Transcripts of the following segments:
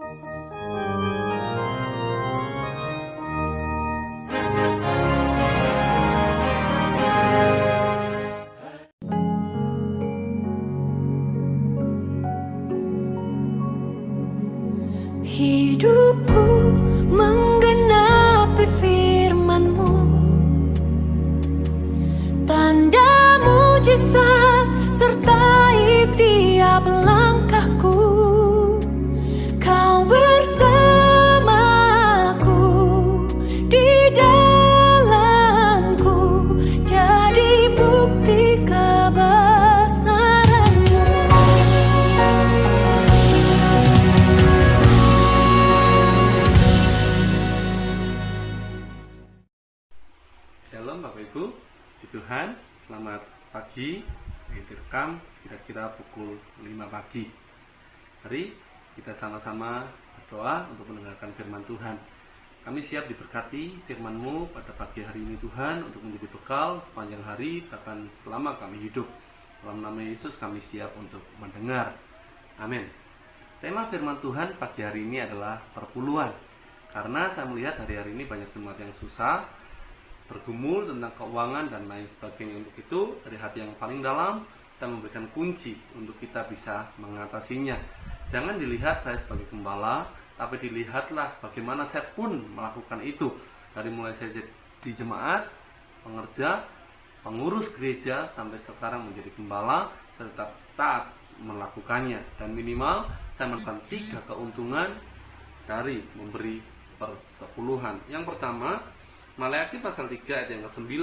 Hidupku menggenapi firman-Mu, tanda mujizat sertai tiap langkahku. Kau bersamaku di dalamku, jadi bukti kebesaran-Mu. Shalom Bapak Ibu, puji Tuhan, selamat pagi. Ini direkam kira-kira pukul 5 pagi. Mari kita sama-sama berdoa untuk mendengarkan firman Tuhan. Kami siap diberkati firman-Mu pada pagi hari ini Tuhan, untuk menjadi bekal sepanjang hari, bahkan selama kami hidup. Dalam nama Yesus kami siap untuk mendengar. Amin. Tema firman Tuhan pagi hari ini adalah perpuluhan. Karena saya melihat hari-hari ini banyak jemaat yang susah, bergumul tentang keuangan dan lain sebagainya. Untuk itu, dari hati yang paling dalam, saya memberikan kunci untuk kita bisa mengatasinya. Jangan dilihat saya sebagai gembala, tapi dilihatlah bagaimana saya pun melakukan itu. Dari mulai saya di jemaat, pengerja, pengurus gereja, sampai sekarang menjadi gembala, saya tetap taat melakukannya. Dan minimal, saya mendapatkan 3 keuntungan dari memberi persepuluhan. Yang pertama, Maleakhi pasal 3 ayat yang ke-9.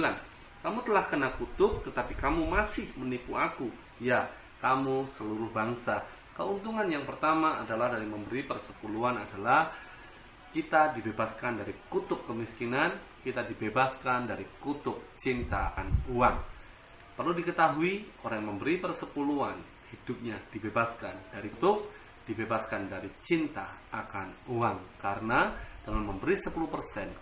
Kamu telah kena kutuk, tetapi kamu masih menipu aku. Ya, kamu seluruh bangsa. Keuntungan yang pertama adalah dari memberi persepuluhan adalah kita dibebaskan dari kutuk kemiskinan, kita dibebaskan dari kutuk cinta akan uang. Perlu diketahui, orang yang memberi persepuluhan, hidupnya dibebaskan dari kutuk, dibebaskan dari cinta akan uang. Karena dengan memberi 10%,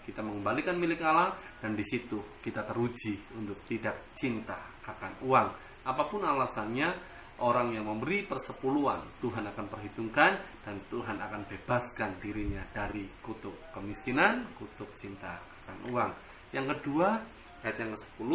kita mengembalikan milik Allah, dan di situ kita teruji untuk tidak cinta akan uang. Apapun alasannya, orang yang memberi persepuluhan, Tuhan akan perhitungkan, dan Tuhan akan bebaskan dirinya dari kutuk kemiskinan, kutuk cinta akan uang. Yang kedua, ayat yang ke-10,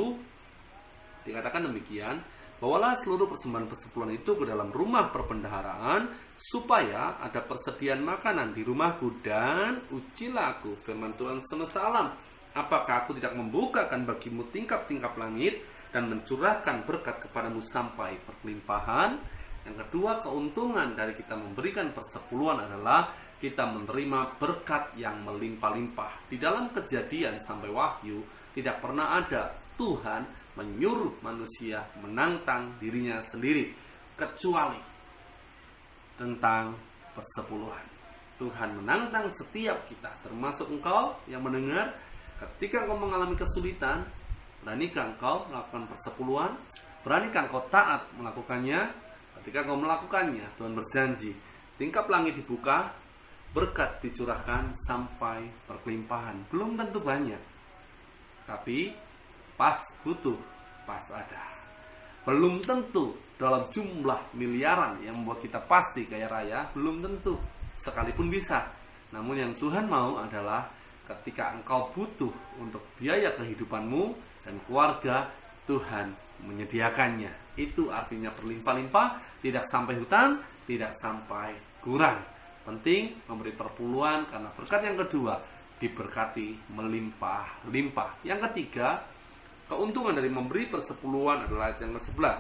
dikatakan demikian, bawalah seluruh persembahan persepuluhan itu ke dalam rumah perbendaharaan, supaya ada persediaan makanan di rumahku, dan ujilah aku, firman Tuhan semesta alam, apakah aku tidak membukakan bagimu tingkap-tingkap langit, dan mencurahkan berkat kepadamu sampai berkelimpahan. Yang kedua, keuntungan dari kita memberikan persepuluhan adalah kita menerima berkat yang melimpah-limpah. Di dalam Kejadian sampai Wahyu, tidak pernah ada Tuhan menyuruh manusia menantang dirinya sendiri, kecuali tentang persepuluhan. Tuhan menantang setiap kita, termasuk engkau yang mendengar. Ketika engkau mengalami kesulitan, beranikah engkau melakukan persepuluhan? Beranikah engkau taat melakukannya? Ketika engkau melakukannya, Tuhan berjanji, tingkap langit dibuka, berkat dicurahkan sampai berkelimpahan. Belum tentu banyak, tapi pas butuh, pas ada. Belum tentu dalam jumlah miliaran yang membuat kita pasti kaya raya, belum tentu, sekalipun bisa. Namun yang Tuhan mau adalah ketika engkau butuh untuk biaya kehidupanmu dan keluarga, Tuhan menyediakannya. Itu artinya berlimpah-limpah, tidak sampai hutang, tidak sampai kurang. Penting memberi perpuluhan, karena berkat yang kedua, diberkati melimpah-limpah. Yang ketiga, keuntungan dari memberi persepuluhan adalah ayat yang ke-11.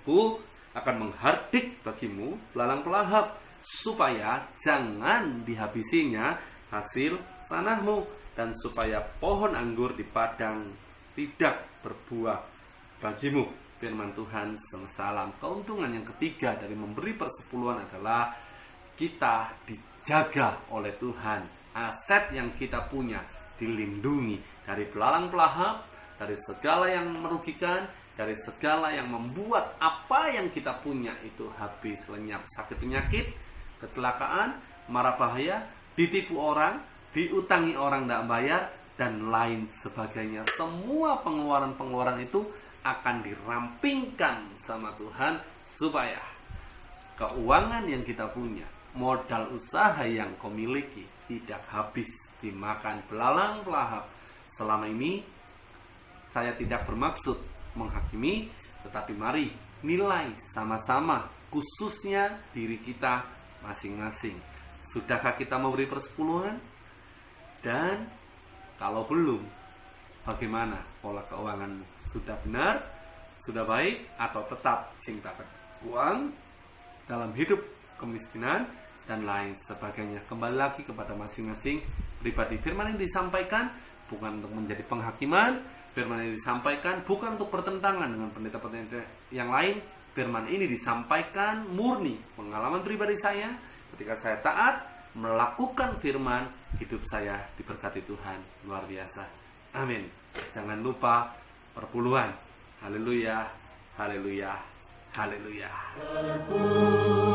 Aku akan menghardik bagimu belalang pelahap, supaya jangan dihabisinya hasil tanahmu, dan supaya pohon anggur di padang tidak berbuah bagimu. Firman Tuhan semesta alam. Keuntungan yang ketiga dari memberi persepuluhan adalah kita dijaga oleh Tuhan. Aset yang kita punya dilindungi dari belalang pelahap, dari segala yang merugikan, dari segala yang membuat apa yang kita punya itu habis lenyap. Sakit penyakit, kecelakaan, mara bahaya, ditipu orang, diutangi orang tidak bayar, dan lain sebagainya. Semua pengeluaran-pengeluaran itu akan dirampingkan sama Tuhan, supaya keuangan yang kita punya modal usaha yang kau miliki tidak habis dimakan belalang pelahap. Selama ini saya tidak bermaksud menghakimi, tetapi mari nilai sama-sama, khususnya diri kita masing-masing. Sudahkah kita memberi persepuluhan? Dan kalau belum, bagaimana pola keuanganmu? Sudah benar? Sudah baik? Atau tetap cinta uang dalam hidup kemiskinan dan lain sebagainya? Kembali lagi kepada masing-masing pribadi. Firman yang disampaikan bukan untuk menjadi penghakiman. Firman yang disampaikan bukan untuk bertentangan dengan pendeta-pendeta yang lain. Firman ini disampaikan murni pengalaman pribadi saya. Ketika saya taat melakukan firman, hidup saya diberkati Tuhan luar biasa. Amin. Jangan lupa perpuluhan. Haleluya, haleluya, haleluya. Terpujilah